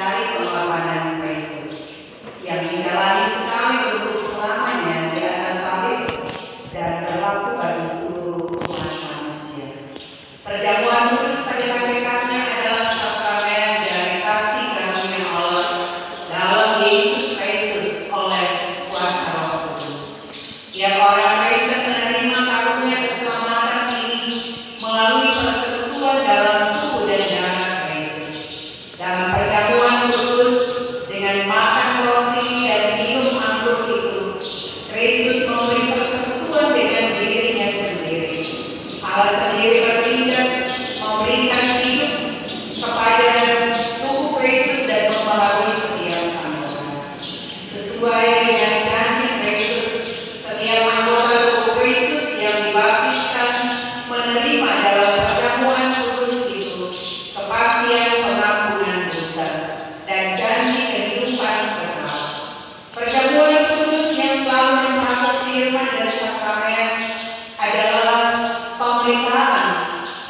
mencari pengorbanan Kristus yang menjalani sekali untuk selamanya di atas salib dan berlaku bagi seluruh umat manusia. Perjamuan kudus pada hakikatnya adalah sakramen dari kasih karunia Allah dalam Yesus Kristus oleh kuasa Roh Kudus. Tiap orang Kristen menerima karunia keselamatan ini melalui persekutuan dalam tubuh dan darah Kristus. Dalam perjamuan kudus dengan makan roti dan minum anggur itu, Kristus memberi persekutuan dengan dirinya sendiri. Allah sendiri bertindak memberikan hidup kepada tubuh Kristus dan membaharui setiap anggota. Sesuai dengan janji Kristus, setiap anggota tubuh Kristus yang dibaptiskan menerima dalam perjamuan kudus itu kepastian pengampunan dosa dan janji kehidupan kekal. Perjamuan kudus yang selalu mencakup firman dan sakramen adalah pemeliharaan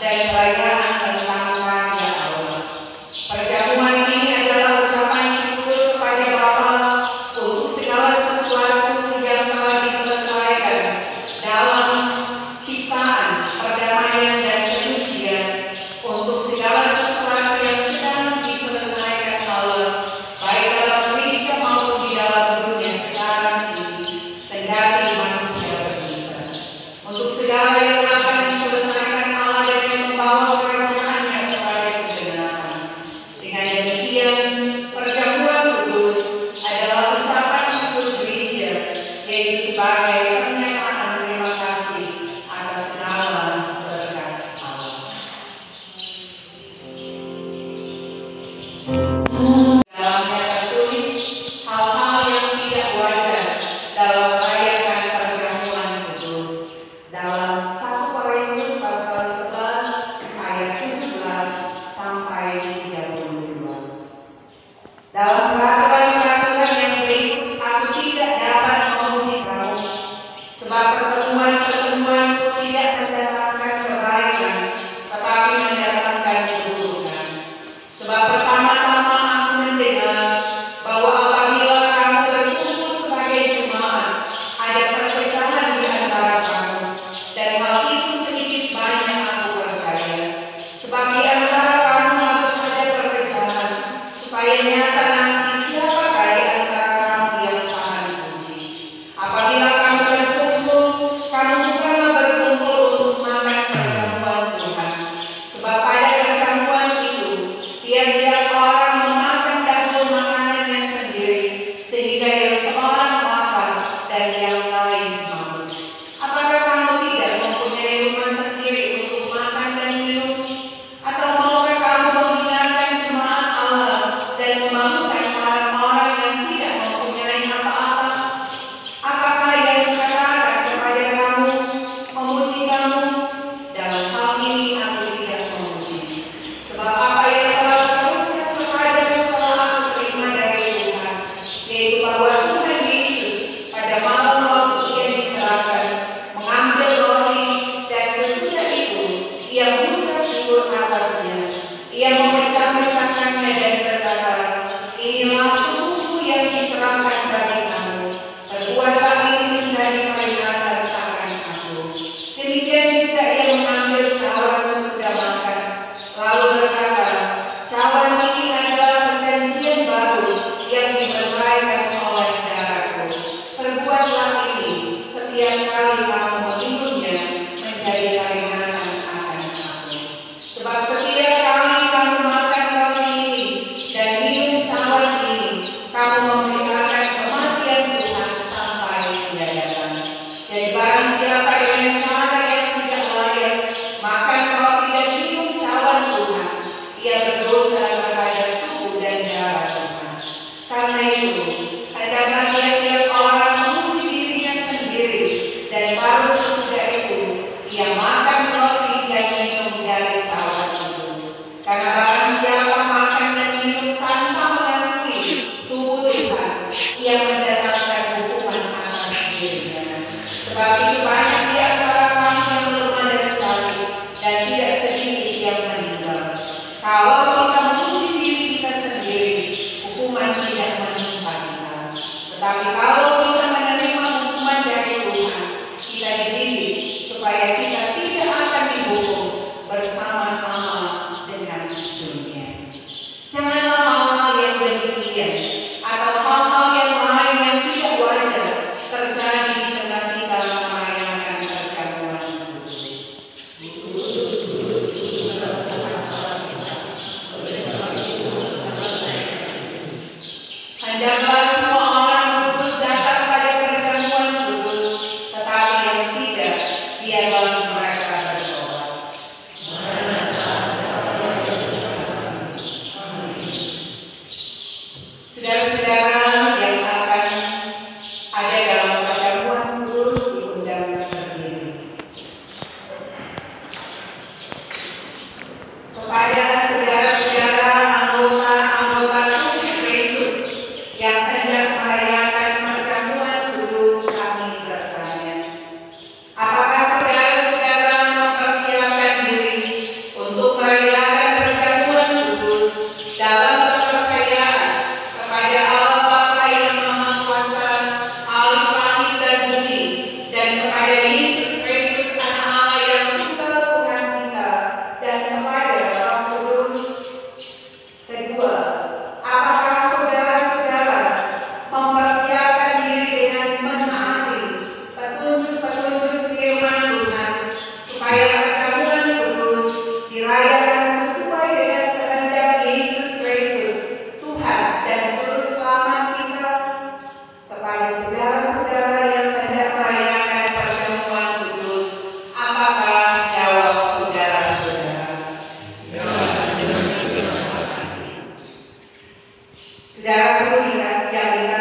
dan perayaan tentang karya Allah. Perjamuan ini adalah ucapan syukur kepada Bapa untuk segala sesuatu yang telah diselesaikan dalam ciptaan, perdamaian dan penyucian, untuk segala sesuatu yang sedang diselesaikan Allah, baik dalam gereja maupun di dalam dunia sekarang ini, kendati manusia berdosa. Untuk segala yang akan diselesaikan Allah dengan membawa kerajaannya kepada kebenaran. Dengan demikian, perjamuan kudus adalah ucapan syukur gereja, yaitu sebagai pernyataan terima kasih atas segala berkat Allah. Dalamnya tertulis hal-hal yang tidak wajar dalam merayakan perjamuan kudus. Dalam 1 Korintus pasal 11 ayat 17 sampai 32. Dalam peraturan-peraturan yang berikut aku tidak dapat memuji kamu, sebab pertemuan-pertemuanku tidak mendatangkan kebaikan, tetapi mendatangkan keburukan. Sebab pertama-tama aku mendengar bahwa apabila kamu berkumpul sebagai jemaat, ada perpecahan di antara kamu, dan hal itu sedikit banyak aku percaya. Sebab di antara kamu harus ada perpecahan, supaya nyata nanti siapakah di antara kamu yang tahan puji. Apabila kamu berkumpul, kamu bukanlah berkumpul untuk makan perjamuan Tuhan. Sebab pada perjamuan itu, tiap-tiap orang memakan dahulu makanannya sendiri, sehingga yang seorang lapar dan yang lain haus. Apakah kamu tidak mempunyai rumah sendiri untuk makan dan minum? Atau maukah kamu menghinakan jemaat Allah dan membangunkan orang-orang yang tidak mempunyai apa-apa? Apakah yang dikatakan kepada kamu memuji kamu? Dalam hal ini aku tidak memuji. Sebab apa yang telah berteruskan kepadamu telah aku terima dari Tuhan, yaitu bahwa Tuhan Yesus pada malam saudara-saudara yang hendak merayakan perjamuan kudus, apakah jawab saudara-saudara? Ya, dengan segala hati. Saudaraku dikasihi